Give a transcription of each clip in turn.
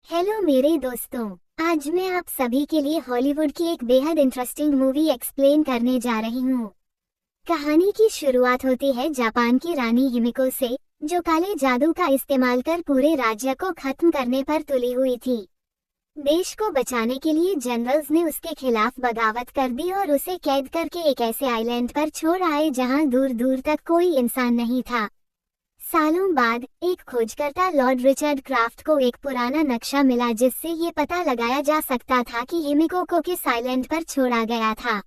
Hello मेरे दोस्तों। आज मैं आप सभी के लिए हॉलीवुड की एक बेहद इंटरेस्टिंग मूवी एक्सप्लेन करने जा रही हूँ। कहानी की शुरुआत होती है जापान की रानी हिमिको से, जो काले जादू का इस्तेमाल कर पूरे राज्य को खत्म करने पर तुली हुई थी। देश को बचाने के लिए जनरल्स ने उसके खिलाफ बगावत कर दी और उसे कैद करके एक ऐसे आइलैंड पर छोड़ आए जहाँ दूर दूर तक कोई इंसान नहीं था। सालों बाद एक खोजकर्ता लॉर्ड रिचर्ड क्राफ्ट को एक पुराना नक्शा मिला जिससे ये पता लगाया जा सकता था कि हिमिको को किस आइलैंड पर छोड़ा गया था।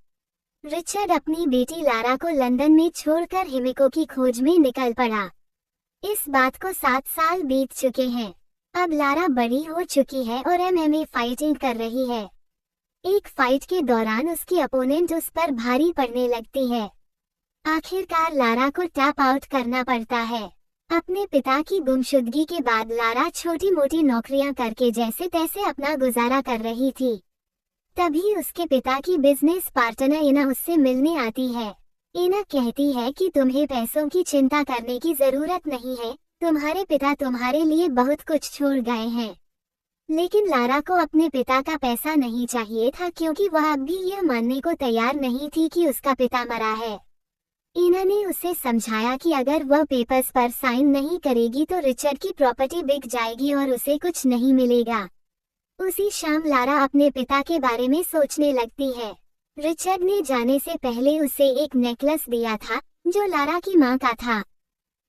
रिचर्ड अपनी बेटी लारा को लंदन में छोड़कर हिमिको की खोज में निकल पड़ा। इस बात को 7 साल बीत चुके हैं। अब लारा बड़ी हो चुकी है और एमएमए फाइटिंग कर रही है। एक फाइट के दौरान उसकी अपोनेंट उस पर भारी पड़ने लगती है। आखिरकार लारा को टैप आउट करना पड़ता है। अपने पिता की गुमशुदगी के बाद लारा छोटी मोटी नौकरियां करके जैसे तैसे अपना गुजारा कर रही थी। तभी उसके पिता की बिजनेस पार्टनर इना उससे मिलने आती है। इना कहती है कि तुम्हें पैसों की चिंता करने की जरूरत नहीं है, तुम्हारे पिता तुम्हारे लिए बहुत कुछ छोड़ गए हैं। लेकिन लारा को अपने पिता का पैसा नहीं चाहिए था क्योंकि वह अब भी यह मानने को तैयार नहीं थी कि उसका पिता मरा है। इना ने उसे समझाया कि अगर वह पेपर्स पर साइन नहीं करेगी तो रिचर्ड की प्रॉपर्टी बिक जाएगी और उसे कुछ नहीं मिलेगा। उसी शाम लारा अपने पिता के बारे में सोचने लगती है। रिचर्ड ने जाने से पहले उसे एक नेकलेस दिया था जो लारा की मां का था।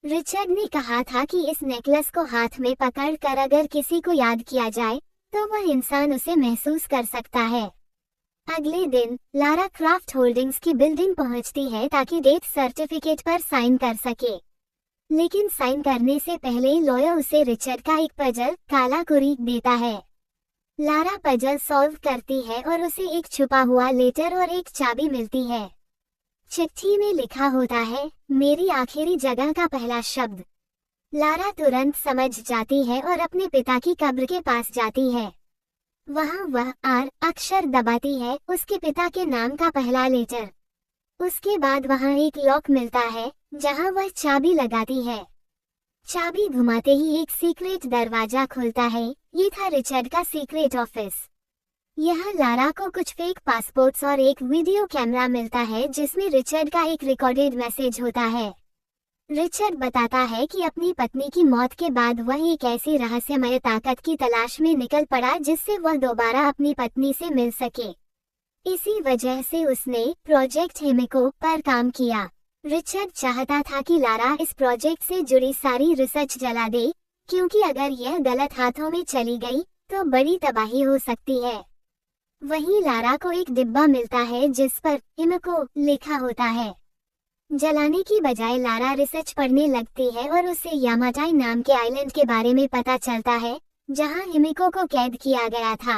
रिचर्ड ने कहा था कि इस नेकलेस को हाथ में पकड़कर अगर किसी को याद किया जाए तो वह इंसान उसे महसूस कर सकता है। अगले दिन लारा क्राफ्ट होल्डिंग्स की बिल्डिंग पहुंचती है ताकि डेथ सर्टिफिकेट पर साइन कर सके। लेकिन साइन करने से पहले लॉयर उसे रिचर्ड का एक पजल काला कुरीक देता है। लारा पजल सॉल्व करती है और उसे एक छुपा हुआ लेटर और एक चाबी मिलती है। चिट्ठी में लिखा होता है, मेरी आखिरी जगह का पहला शब्द। लारा तुरंत समझ जाती है और अपने पिता की कब्र के पास जाती है। वहाँ वह आर अक्षर दबाती है, उसके पिता के नाम का पहला लेटर। उसके बाद वहाँ एक लॉक मिलता है जहाँ वह चाबी लगाती है। चाबी घुमाते ही एक सीक्रेट दरवाजा खुलता है। ये था रिचर्ड का सीक्रेट ऑफिस। यहाँ लारा को कुछ फेक पासपोर्ट्स और एक वीडियो कैमरा मिलता है जिसमें रिचर्ड का एक रिकॉर्डेड मैसेज होता है। रिचर्ड बताता है कि अपनी पत्नी की मौत के बाद वह एक ऐसी रहस्यमय ताकत की तलाश में निकल पड़ा जिससे वह दोबारा अपनी पत्नी से मिल सके। इसी वजह से उसने प्रोजेक्ट हिमिको पर काम किया। रिचर्ड चाहता था कि लारा इस प्रोजेक्ट से जुड़ी सारी रिसर्च जला दे, क्योंकि अगर यह गलत हाथों में चली गई तो बड़ी तबाही हो सकती है। वहीं लारा को एक डिब्बा मिलता है जिस पर हिमिको लिखा होता है। जलाने की बजाय लारा रिसर्च पढ़ने लगती है और उसे यामाटाई नाम के आइलैंड के बारे में पता चलता है जहां हिमिको को कैद किया गया था।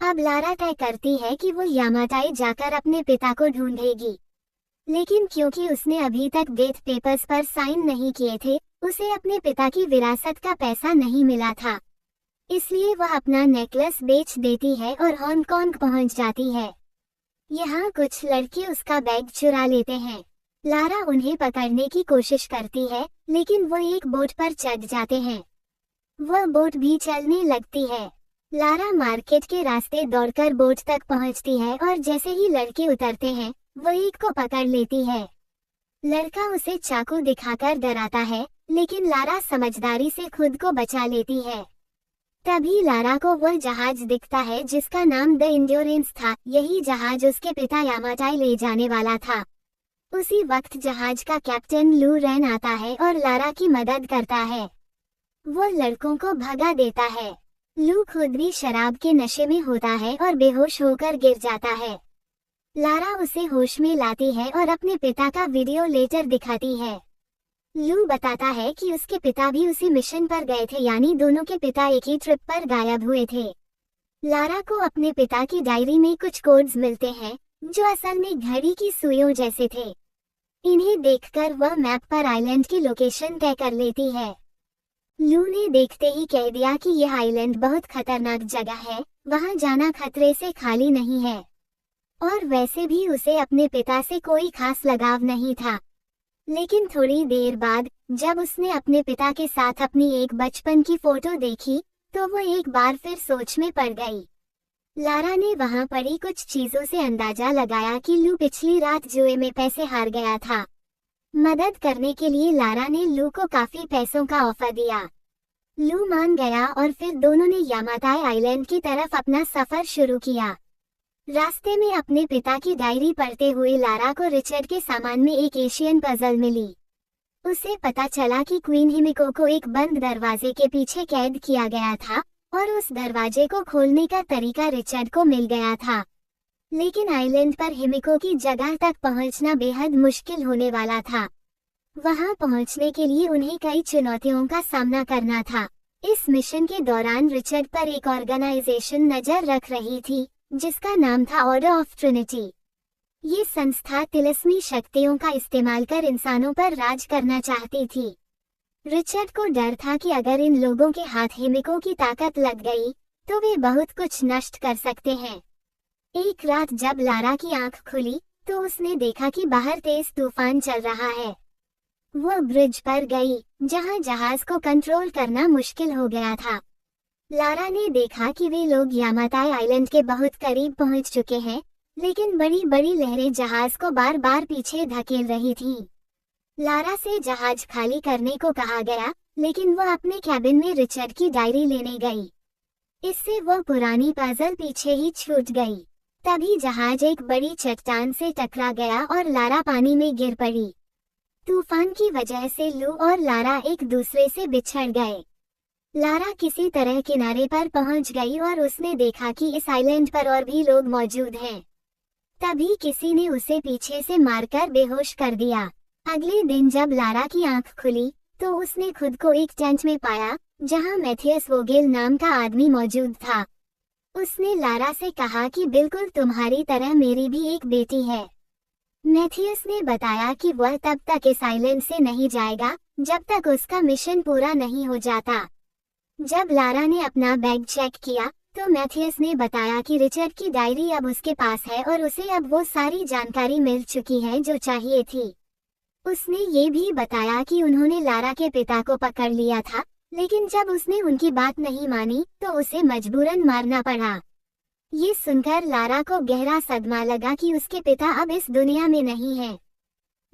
अब लारा तय करती है कि वो यामाटाई जाकर अपने पिता को ढूंढेगी। लेकिन क्योंकि उसने अभी तक डेथ पेपर्स पर साइन नहीं किए थे, उसे अपने पिता की विरासत का पैसा नहीं मिला था। इसलिए वह अपना नेकलेस बेच देती है और हांगकांग पहुंच जाती है। यहाँ कुछ लड़के उसका बैग चुरा लेते हैं। लारा उन्हें पकड़ने की कोशिश करती है, लेकिन वो एक बोट पर चढ़ जाते हैं। वह बोट भी चलने लगती है। लारा मार्केट के रास्ते दौड़कर बोट तक पहुंचती है और जैसे ही लड़के उतरते हैं वो एक को पकड़ लेती है। लड़का उसे चाकू दिखाकर डराता है, लेकिन लारा समझदारी से खुद को बचा लेती है। तभी लारा को वह जहाज दिखता है जिसका नाम द इंड्योरेंस था। यही जहाज उसके पिता यामाटाई ले जाने वाला था। उसी वक्त जहाज का कैप्टन लू रेन आता है और लारा की मदद करता है। वो लड़कों को भगा देता है। लू खुद भी शराब के नशे में होता है और बेहोश होकर गिर जाता है। लारा उसे होश में लाती है और अपने पिता का वीडियो लेटर दिखाती है। लू बताता है कि उसके पिता भी उसी मिशन पर गए थे, यानी दोनों के पिता एक ही ट्रिप पर गायब हुए थे। लारा को अपने पिता की डायरी में कुछ कोड्स मिलते हैं जो असल में घड़ी की सुइयों जैसे थे। इन्हें देखकर वह मैप पर आइलैंड की लोकेशन तय कर लेती है। लू ने देखते ही कह दिया कि यह आइलैंड बहुत खतरनाक जगह है, वहां जाना खतरे से खाली नहीं है। और वैसे भी उसे अपने पिता से कोई खास लगाव नहीं था। लेकिन थोड़ी देर बाद जब उसने अपने पिता के साथ अपनी एक बचपन की फोटो देखी तो वो एक बार फिर सोच में पड़ गई। लारा ने वहां पड़ी कुछ चीजों से अंदाजा लगाया कि लू पिछली रात जुए में पैसे हार गया था। मदद करने के लिए लारा ने लू को काफी पैसों का ऑफर दिया। लू मान गया और फिर दोनों ने यामाताई आइलैंड की तरफ अपना सफर शुरू किया। रास्ते में अपने पिता की डायरी पढ़ते हुए लारा को रिचर्ड के सामान में एक एशियन पजल मिली। उसे पता चला कि क्वीन हिमिको को एक बंद दरवाजे के पीछे कैद किया गया था और उस दरवाजे को खोलने का तरीका रिचर्ड को मिल गया था। लेकिन आइलैंड पर हिमिको की जगह तक पहुंचना बेहद मुश्किल होने वाला था। वहां पहुंचने के लिए उन्हें कई चुनौतियों का सामना करना था। इस मिशन के दौरान रिचर्ड पर एक ऑर्गेनाइजेशन नजर रख रही थी जिसका नाम था ऑर्डर ऑफ ट्रिनिटी। ये संस्था तिलिस्मी शक्तियों का इस्तेमाल कर इंसानों पर राज करना चाहती थी। रिचर्ड को डर था कि अगर इन लोगों के हाथ हिमिको की ताकत लग गई तो वे बहुत कुछ नष्ट कर सकते हैं। एक रात जब लारा की आंख खुली तो उसने देखा कि बाहर तेज तूफान चल रहा है। वो ब्रिज पर गई जहां जहाज को कंट्रोल करना मुश्किल हो गया था। लारा ने देखा कि वे लोग यामाताई आइलैंड के बहुत करीब पहुंच चुके हैं, लेकिन बड़ी बड़ी लहरें जहाज को बार बार पीछे धकेल रही थीं। लारा से जहाज खाली करने को कहा गया, लेकिन वह अपने कैबिन में रिचर्ड की डायरी लेने गई। इससे वह पुरानी पजल पीछे ही छूट गई। तभी जहाज एक बड़ी चट्टान से टकरा गया और लारा पानी में गिर पड़ी। तूफान की वजह से लू और लारा एक दूसरे से बिछड़ गए। लारा किसी तरह किनारे पर पहुंच गई और उसने देखा कि इस आइलैंड पर और भी लोग मौजूद हैं। तभी किसी ने उसे पीछे से मारकर बेहोश कर दिया। अगले दिन जब लारा की आंख खुली तो उसने खुद को एक टेंट में पाया जहां मैथियस वोगेल नाम का आदमी मौजूद था। उसने लारा से कहा कि बिल्कुल तुम्हारी तरह मेरी भी एक बेटी है। मैथियस ने बताया कि वह तब तक इस आइलैंड से नहीं जाएगा जब तक उसका मिशन पूरा नहीं हो जाता। जब लारा ने अपना बैग चेक किया तो मैथियस ने बताया कि रिचर्ड की डायरी अब उसके पास है और उसे अब वो सारी जानकारी मिल चुकी है जो चाहिए थी। उसने ये भी बताया कि उन्होंने लारा के पिता को पकड़ लिया था, लेकिन जब उसने उनकी बात नहीं मानी तो उसे मजबूरन मारना पड़ा। ये सुनकर लारा को गहरा सदमा लगा कि उसके पिता अब इस दुनिया में नहीं है।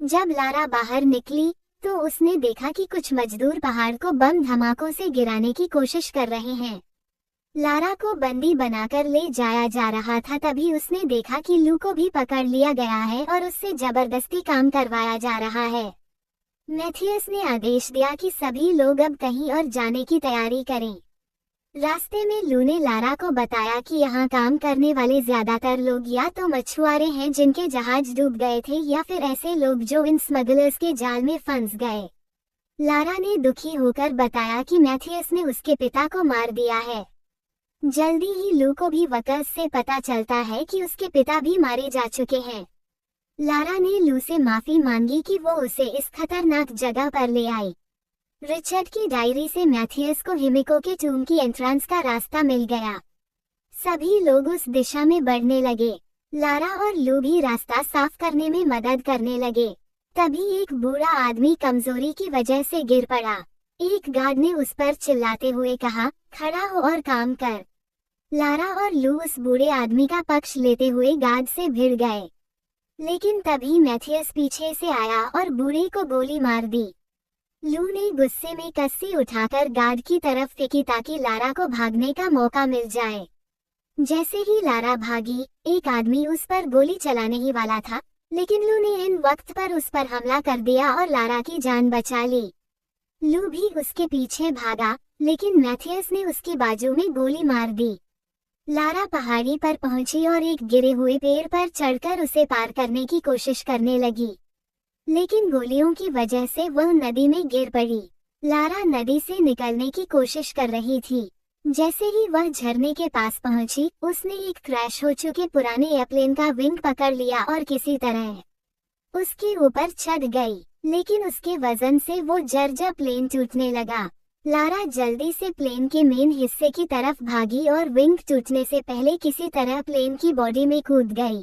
जब लारा बाहर निकली तो उसने देखा कि कुछ मजदूर पहाड़ को बम धमाकों से गिराने की कोशिश कर रहे हैं। लारा को बंदी बनाकर ले जाया जा रहा था। तभी उसने देखा कि लू को भी पकड़ लिया गया है और उससे जबरदस्ती काम करवाया जा रहा है। मैथियस ने आदेश दिया कि सभी लोग अब कहीं और जाने की तैयारी करें। रास्ते में लू ने लारा को बताया कि यहाँ काम करने वाले ज्यादातर लोग या तो मछुआरे हैं जिनके जहाज डूब गए थे या फिर ऐसे लोग जो इन स्मगलर्स के जाल में फंस गए। लारा ने दुखी होकर बताया कि मैथियस ने उसके पिता को मार दिया है। जल्दी ही लू को भी वकस से पता चलता है कि उसके पिता भी मारे जा चुके हैं। लारा ने लू से माफी मांगी कि वो उसे इस खतरनाक जगह पर ले आई। रिचर्ड की डायरी से मैथियस को हिमिको के टूम की एंट्रेंस का रास्ता मिल गया। सभी लोग उस दिशा में बढ़ने लगे। लारा और लू भी रास्ता साफ करने में मदद करने लगे। तभी एक बूढ़ा आदमी कमजोरी की वजह से गिर पड़ा। एक गार्ड ने उस पर चिल्लाते हुए कहा, खड़ा हो और काम कर। लारा और लू उस बूढ़े आदमी का पक्ष लेते हुए गार्ड से भिड़ गए, लेकिन तभी मैथियस पीछे से आया और बूढ़े को गोली मार दी। लू ने गुस्से में कस्सी उठाकर गार्ड की तरफ फेंकी ताकि लारा को भागने का मौका मिल जाए। जैसे ही लारा भागी, एक आदमी उस पर गोली चलाने ही वाला था, लेकिन लू ने इन वक्त पर उस पर हमला कर दिया और लारा की जान बचा ली। लू भी उसके पीछे भागा, लेकिन मैथियस ने उसकी बाजू में गोली मार दी। लारा पहाड़ी पर पहुंची और एक गिरे हुए पेड़ पर चढ़कर उसे पार करने की कोशिश करने लगी, लेकिन गोलियों की वजह से वह नदी में गिर पड़ी। लारा नदी से निकलने की कोशिश कर रही थी। जैसे ही वह झरने के पास पहुंची, उसने एक क्रैश हो चुके पुराने एयरप्लेन का विंग पकड़ लिया और किसी तरह उसके ऊपर चढ़ गई, लेकिन उसके वजन से वो जर्जर प्लेन टूटने लगा। लारा जल्दी से प्लेन के मेन हिस्से की तरफ भागी और विंग टूटने से पहले किसी तरह प्लेन की बॉडी में कूद गई,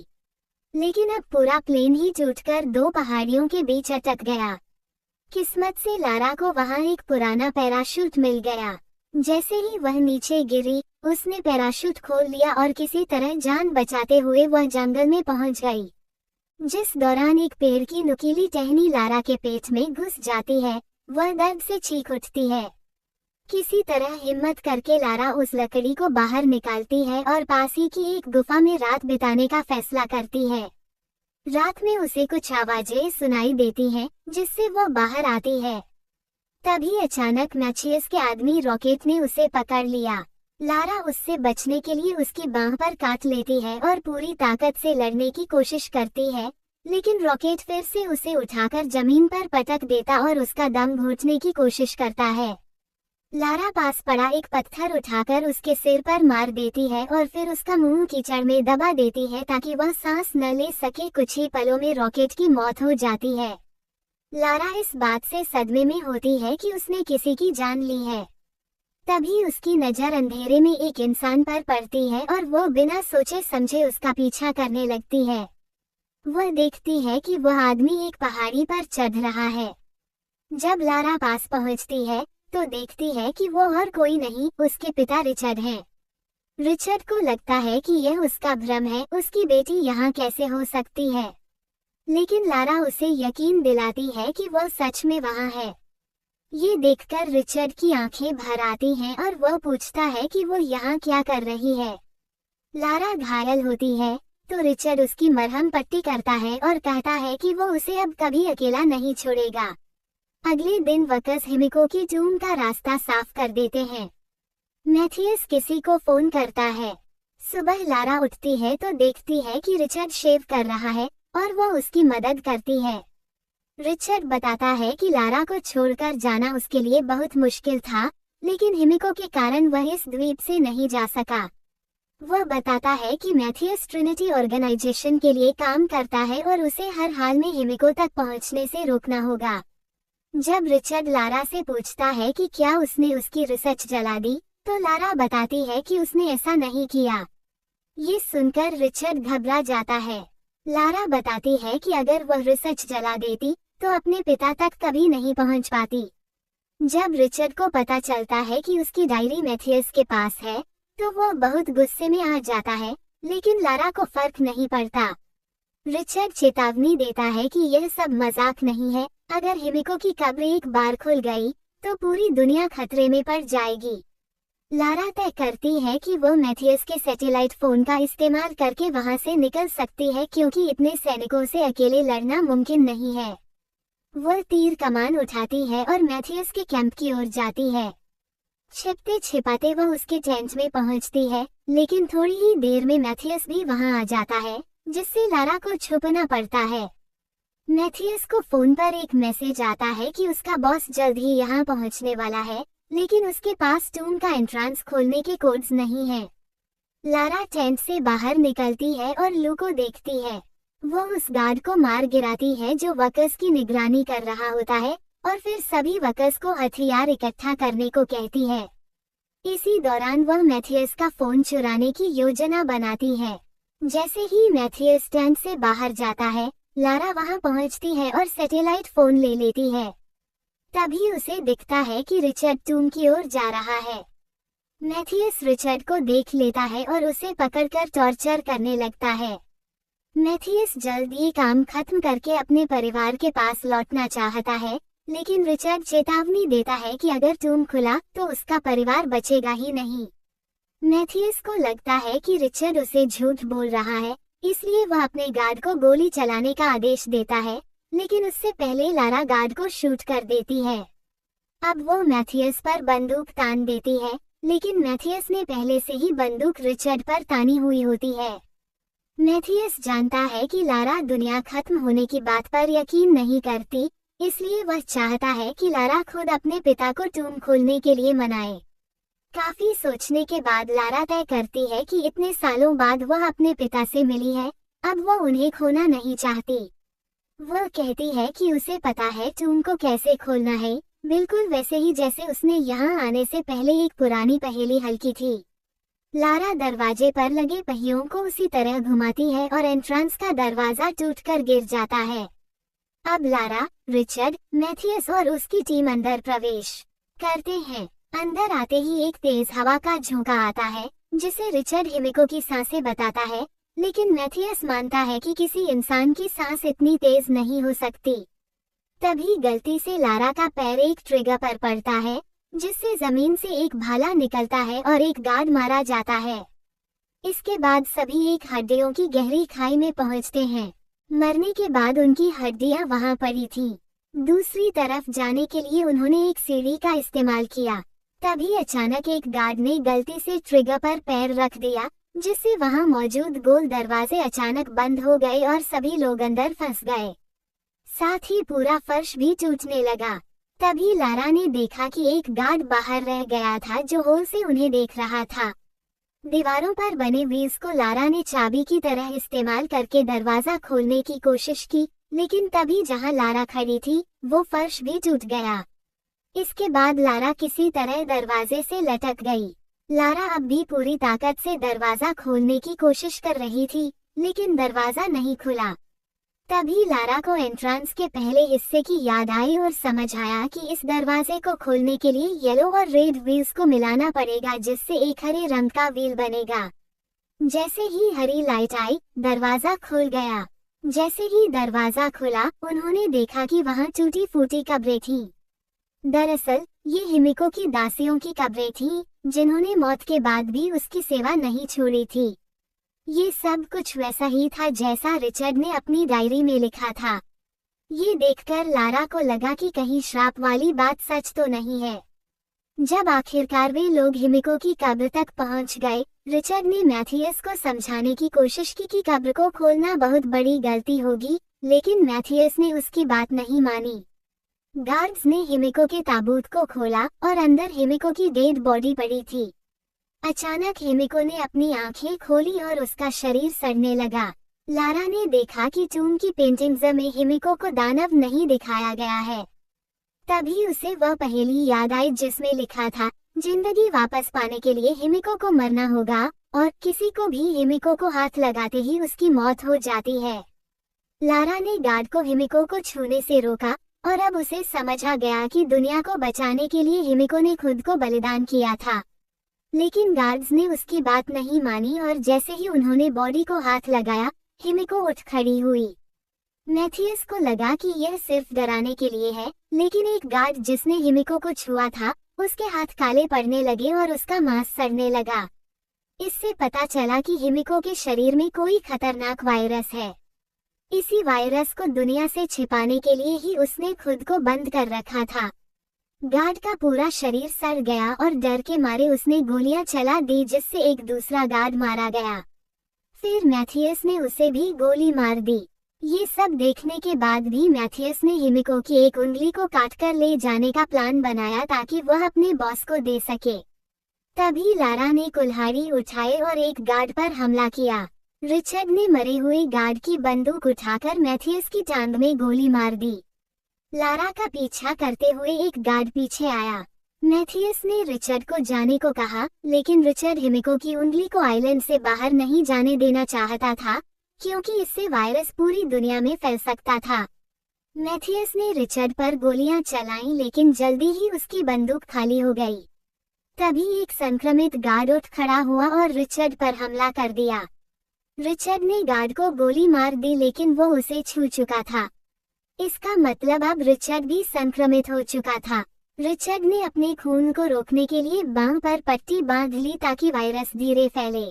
लेकिन अब पूरा प्लेन ही टूटकर दो पहाड़ियों के बीच अटक गया। किस्मत से लारा को वहां एक पुराना पैराशूट मिल गया। जैसे ही वह नीचे गिरी, उसने पैराशूट खोल लिया और किसी तरह जान बचाते हुए वह जंगल में पहुंच गई। जिस दौरान एक पेड़ की नुकीली टहनी लारा के पेट में घुस जाती है, वह दर्द से चीख उठती है। किसी तरह हिम्मत करके लारा उस लकड़ी को बाहर निकालती है और पास ही की एक गुफा में रात बिताने का फैसला करती है। रात में उसे कुछ आवाजें सुनाई देती हैं, जिससे वह बाहर आती है। तभी अचानक मैथियस के आदमी रॉकेट ने उसे पकड़ लिया। लारा उससे बचने के लिए उसकी बांह पर काट लेती है और पूरी ताकत से लड़ने की कोशिश करती है, लेकिन रॉकेट फिर से उसे उठाकर जमीन पर पटक देता और उसका दम घोंटने की कोशिश करता है। लारा पास पड़ा एक पत्थर उठाकर उसके सिर पर मार देती है और फिर उसका मुंह कीचड़ में दबा देती है ताकि वह सांस न ले सके। कुछ ही पलों में रॉकेट की मौत हो जाती है। लारा इस बात से सदमे में होती है कि उसने किसी की जान ली है। तभी उसकी नजर अंधेरे में एक इंसान पर पड़ती है और वो बिना सोचे समझे उसका पीछा करने लगती है। वह देखती है कि वह आदमी एक पहाड़ी पर चढ़ रहा है। जब लारा पास पहुंचती है तो देखती है कि वो और कोई नहीं, उसके पिता रिचर्ड हैं। रिचर्ड को लगता है कि यह उसका भ्रम है, उसकी बेटी यहाँ कैसे हो सकती है, लेकिन लारा उसे यकीन दिलाती है कि वह सच में वहाँ है। ये देखकर रिचर्ड की आंखें भर आती हैं और वह पूछता है कि वो यहाँ क्या कर रही है। लारा घायल होती है तो रिचर्ड उसकी मरहम पट्टी करता है और कहता है कि वो उसे अब कभी अकेला नहीं छोड़ेगा। अगले दिन वकस हिमिको की टूम का रास्ता साफ कर देते हैं। मैथियस किसी को फोन करता है। सुबह लारा उठती है तो देखती है कि रिचर्ड शेव कर रहा है और वह उसकी मदद करती है। रिचर्ड बताता है कि लारा को छोड़कर जाना उसके लिए बहुत मुश्किल था, लेकिन हिमिको के कारण वह इस द्वीप से नहीं जा सका। वह बताता है कि मैथियस ट्रिनिटी ऑर्गेनाइजेशन के लिए काम करता है और उसे हर हाल में हिमिको तक पहुंचने से रोकना होगा। जब रिचर्ड लारा से पूछता है कि क्या उसने उसकी रिसर्च जला दी, तो लारा बताती है कि उसने ऐसा नहीं किया। ये सुनकर रिचर्ड घबरा जाता है। लारा बताती है कि अगर वह रिसर्च जला देती तो अपने पिता तक कभी नहीं पहुंच पाती। जब रिचर्ड को पता चलता है कि उसकी डायरी मैथियस के पास है, तो वह बहुत गुस्से में आ जाता है, लेकिन लारा को फर्क नहीं पड़ता। रिचर्ड चेतावनी देता है कि यह सब मजाक नहीं है, अगर हिमिको की कब्र एक बार खुल गई तो पूरी दुनिया खतरे में पड़ जाएगी। लारा तय करती है कि वो मैथियस के सैटेलाइट फोन का इस्तेमाल करके वहां से निकल सकती है, क्योंकि इतने सैनिकों से अकेले लड़ना मुमकिन नहीं है। वह तीर कमान उठाती है और मैथियस के कैंप की ओर जाती है। छिपते छिपाते वह उसके टेंट में पहुंचती है, लेकिन थोड़ी ही देर में मैथियस भी वहां आ जाता है, जिससे लारा को छुपना पड़ता है। मैथियस को फोन पर एक मैसेज आता है कि उसका बॉस जल्द ही यहाँ पहुँचने वाला है, लेकिन उसके पास टूम का एंट्रेंस खोलने के कोड्स नहीं हैं। लारा टेंट से बाहर निकलती है और लू को देखती है। वो उस गार्ड को मार गिराती है जो वकस की निगरानी कर रहा होता है, और फिर सभी वकस को हथियार इकट्ठा करने को कहती है। इसी दौरान वह मैथियस का फोन चुराने की योजना बनाती है। जैसे ही मैथियस टेंट से बाहर जाता है, लारा वहां पहुंचती है और सैटेलाइट फोन ले लेती है। तभी उसे दिखता है कि रिचर्ड टूम की ओर जा रहा है। मैथियस रिचर्ड को देख लेता है और उसे पकड़कर टॉर्चर करने लगता है। मैथियस जल्द ये काम खत्म करके अपने परिवार के पास लौटना चाहता है, लेकिन रिचर्ड चेतावनी देता है कि अगर टूम खुला तो उसका परिवार बचेगा ही नहीं। मैथियस को लगता है कि रिचर्ड उसे झूठ बोल रहा है, इसलिए वह अपने गार्ड को गोली चलाने का आदेश देता है, लेकिन उससे पहले लारा गार्ड को शूट कर देती है। अब वो मैथियस पर बंदूक तान देती है, लेकिन मैथियस ने पहले से ही बंदूक रिचर्ड पर तानी हुई होती है। मैथियस जानता है कि लारा दुनिया खत्म होने की बात पर यकीन नहीं करती, इसलिए वह चाहता है कि लारा खुद अपने पिता को टूम खोलने के लिए मनाए। काफी सोचने के बाद लारा तय करती है कि इतने सालों बाद वह अपने पिता से मिली है, अब वह उन्हें खोना नहीं चाहती। वह कहती है कि उसे पता है टूम को कैसे खोलना है, बिल्कुल वैसे ही जैसे उसने यहाँ आने से पहले एक पुरानी पहेली हल की थी। लारा दरवाजे पर लगे पहियों को उसी तरह घुमाती है और एंट्रेंस का दरवाजा टूटकर गिर जाता है। अब लारा, रिचर्ड, मैथियस और उसकी टीम अंदर प्रवेश करते हैं। अंदर आते ही एक तेज हवा का झोंका आता है जिसे रिचर्ड हिमिको की सांसें बताता है, लेकिन मैथियस मानता है कि किसी इंसान की सांस इतनी तेज नहीं हो सकती। तभी गलती से लारा का पैर एक ट्रिगर पर पड़ता है, जिससे जमीन से एक भाला निकलता है और एक गार्ड मारा जाता है। इसके बाद सभी एक हड्डियों की गहरी खाई में पहुंचते हैं। मरने के बाद उनकी हड्डियां वहां पड़ी थीं। दूसरी तरफ जाने के लिए उन्होंने एक सीढ़ी का इस्तेमाल किया। तभी अचानक एक गार्ड ने गलती से ट्रिगर पर पैर रख दिया, जिससे वहां मौजूद गोल दरवाजे अचानक बंद हो गए और सभी लोग अंदर फंस गए। साथ ही पूरा फर्श भी टूटने लगा। तभी लारा ने देखा कि एक गार्ड बाहर रह गया था जो होल से उन्हें देख रहा था। दीवारों पर बने व्हील्स को लारा ने चाबी की तरह इस्तेमाल करके दरवाजा खोलने की कोशिश की, लेकिन तभी जहां लारा खड़ी थी वो फर्श भी टूट गया। इसके बाद लारा किसी तरह दरवाजे से लटक गई। लारा अब भी पूरी ताकत से दरवाजा खोलने की कोशिश कर रही थी, लेकिन दरवाजा नहीं खुला। तभी लारा को एंट्रेंस के पहले हिस्से की याद आई और समझ आया कि इस दरवाजे को खोलने के लिए येलो और रेड व्हील्स को मिलाना पड़ेगा, जिससे एक हरे रंग का व्हील बनेगा। जैसे ही हरी लाइट आई, दरवाजा खुल गया। जैसे ही दरवाजा खुला, उन्होंने देखा कि वहां टूटी फूटी कब्रें थीं। दरअसल ये हिमिको की दासियों की कब्रें थीं, जिन्होंने मौत के बाद भी उसकी सेवा नहीं छोड़ी थी। ये सब कुछ वैसा ही था जैसा रिचर्ड ने अपनी डायरी में लिखा था। ये देखकर लारा को लगा कि कहीं श्राप वाली बात सच तो नहीं है। जब आखिरकार वे लोग हिमिको की कब्र तक पहुंच गए, रिचर्ड ने मैथियस को समझाने की कोशिश की कि कब्र को खोलना बहुत बड़ी गलती होगी, लेकिन मैथियस ने उसकी बात नहीं मानी। गार्ड्स ने हिमिको के ताबूत को खोला और अंदर हिमिको की डेड बॉडी पड़ी थी। अचानक हिमिको ने अपनी आंखें खोली और उसका शरीर सड़ने लगा। लारा ने देखा कि टूम की पेंटिंग्स में हिमिको को दानव नहीं दिखाया गया है। तभी उसे वह पहेली याद आई जिसमें लिखा था, जिंदगी वापस पाने के लिए हिमिको को मरना होगा और किसी को भी हिमिको को हाथ लगाते ही उसकी मौत हो जाती है। लारा ने गार्ड को हिमिको को छूने से रोका और अब उसे समझ आ गया कि दुनिया को बचाने के लिए हिमिको ने खुद को बलिदान किया था। लेकिन गार्ड्स ने उसकी बात नहीं मानी और जैसे ही उन्होंने बॉडी को हाथ लगाया, हिमिको उठ खड़ी हुई। मैथियस को लगा कि यह सिर्फ डराने के लिए है, लेकिन एक गार्ड जिसने हिमिको को छुआ था, उसके हाथ काले पड़ने लगे और उसका मांस सड़ने लगा। इससे पता चला कि हिमिको के शरीर में कोई खतरनाक वायरस है। इसी वायरस को दुनिया से छिपाने के लिए ही उसने खुद को बंद कर रखा था। गार्ड का पूरा शरीर सड़ गया और डर के मारे उसने गोलियां चला दी, जिससे एक दूसरा गार्ड मारा गया। फिर मैथियस ने उसे भी गोली मार दी। ये सब देखने के बाद भी मैथियस ने हिमिको की एक उंगली को काटकर ले जाने का प्लान बनाया ताकि वह अपने बॉस को दे सके। तभी लारा ने कुल्हाड़ी उठाई और एक गार्ड पर हमला किया। रिचर्ड ने मरे हुए गार्ड की बंदूक उठाकर मैथियस की टांग में गोली मार दी। लारा का पीछा करते हुए एक गार्ड पीछे आया। मैथियस ने रिचर्ड को जाने को कहा, लेकिन रिचर्ड हिमिको की उंगली को आइलैंड से बाहर नहीं जाने देना चाहता था, क्योंकि इससे वायरस पूरी दुनिया में फैल सकता था। मैथियस ने रिचर्ड पर गोलियां चलाईं, लेकिन जल्दी ही उसकी बंदूक खाली हो गई। तभी एक संक्रमित गार्ड उठ खड़ा हुआ और रिचर्ड पर हमला कर दिया। रिचर्ड ने गार्ड को गोली मार दी, लेकिन वो उसे छू चुका था। इसका मतलब अब रिचर्ड भी संक्रमित हो चुका था। रिचर्ड ने अपने खून को रोकने के लिए बांह पर पट्टी बांध ली ताकि वायरस धीरे फैले।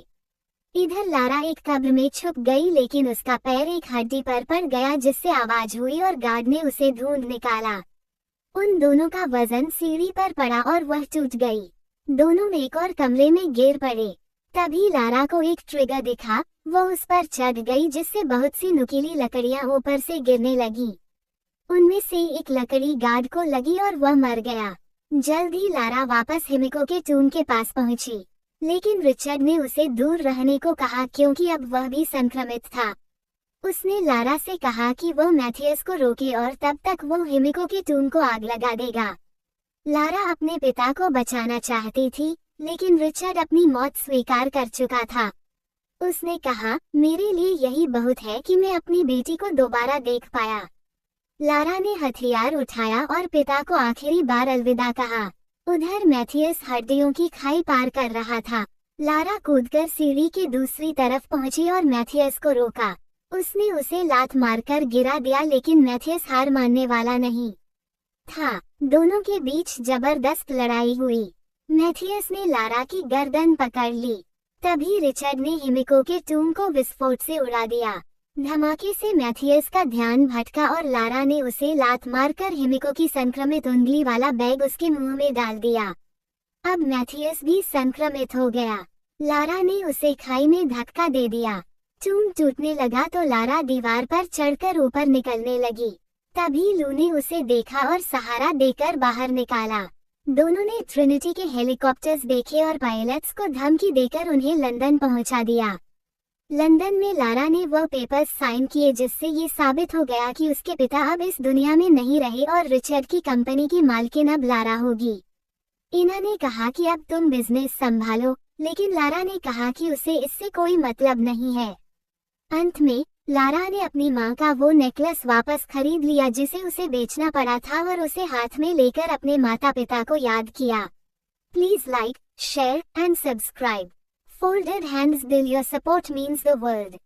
इधर लारा एक कब्र में छुप गई, लेकिन उसका पैर एक हड्डी पर पड़ गया, जिससे आवाज हुई और गार्ड ने उसे ढूंढ निकाला। उन दोनों का वजन सीढ़ी पर पड़ा और वह टूट गई। दोनों एक और कमरे में गिर पड़े। तभी लारा को एक ट्रिगर दिखा। वो उस पर चढ़ गई, जिससे बहुत सी नुकीली लकड़ियां ऊपर से गिरने लगी। उनमें से एक लकड़ी गार्ड को लगी और वह मर गया। जल्द ही लारा वापस हिमिको के टूम के पास पहुंची, लेकिन रिचर्ड ने उसे दूर रहने को कहा क्योंकि अब वह भी संक्रमित था। उसने लारा से कहा कि वो मैथियस को रोके और तब तक वो हिमिको के टूम को आग लगा देगा। लारा अपने पिता को बचाना चाहती थी, लेकिन रिचर्ड अपनी मौत स्वीकार कर चुका था। उसने कहा, मेरे लिए यही बहुत है कि मैं अपनी बेटी को दोबारा देख पाया। लारा ने हथियार उठाया और पिता को आखिरी बार अलविदा कहा। उधर मैथियस हड्डियों की खाई पार कर रहा था। लारा कूदकर सीढ़ी के दूसरी तरफ पहुंची और मैथियस को रोका। उसने उसे लात मारकर गिरा दिया, लेकिन मैथियस हार मानने वाला नहीं था। दोनों के बीच जबरदस्त लड़ाई हुई। मैथियस ने लारा की गर्दन पकड़ ली। तभी रिचर्ड ने हिमिको के टूम को विस्फोट से उड़ा दिया। धमाके से मैथियस का ध्यान भटका और लारा ने उसे लात मारकर हिमिको की संक्रमित उंगली वाला बैग उसके मुंह में डाल दिया। अब मैथियस भी संक्रमित हो गया। लारा ने उसे खाई में धक्का दे दिया। टूम टूटने लगा तो लारा दीवार पर चढ़कर ऊपर निकलने लगी। तभी लू ने उसे देखा और सहारा देकर बाहर निकाला। दोनों ने ट्रिनिटी के हेलीकॉप्टर्स देखे और पायलट्स को धमकी देकर उन्हें लंदन पहुंचा दिया। लंदन में लारा ने वह पेपर्स साइन किए जिससे ये साबित हो गया कि उसके पिता अब इस दुनिया में नहीं रहे और रिचर्ड की कंपनी की मालकिन अब लारा होगी। इन्होंने कहा कि अब तुम बिजनेस संभालो, लेकिन लारा ने कहा कि उसे इससे कोई मतलब नहीं है। अंत में लारा ने अपनी मां का वो नेकलेस वापस खरीद लिया जिसे उसे बेचना पड़ा था और उसे हाथ में लेकर अपने माता पिता को याद किया। Please like, share and subscribe. Folded hands, Dil, your support means the world.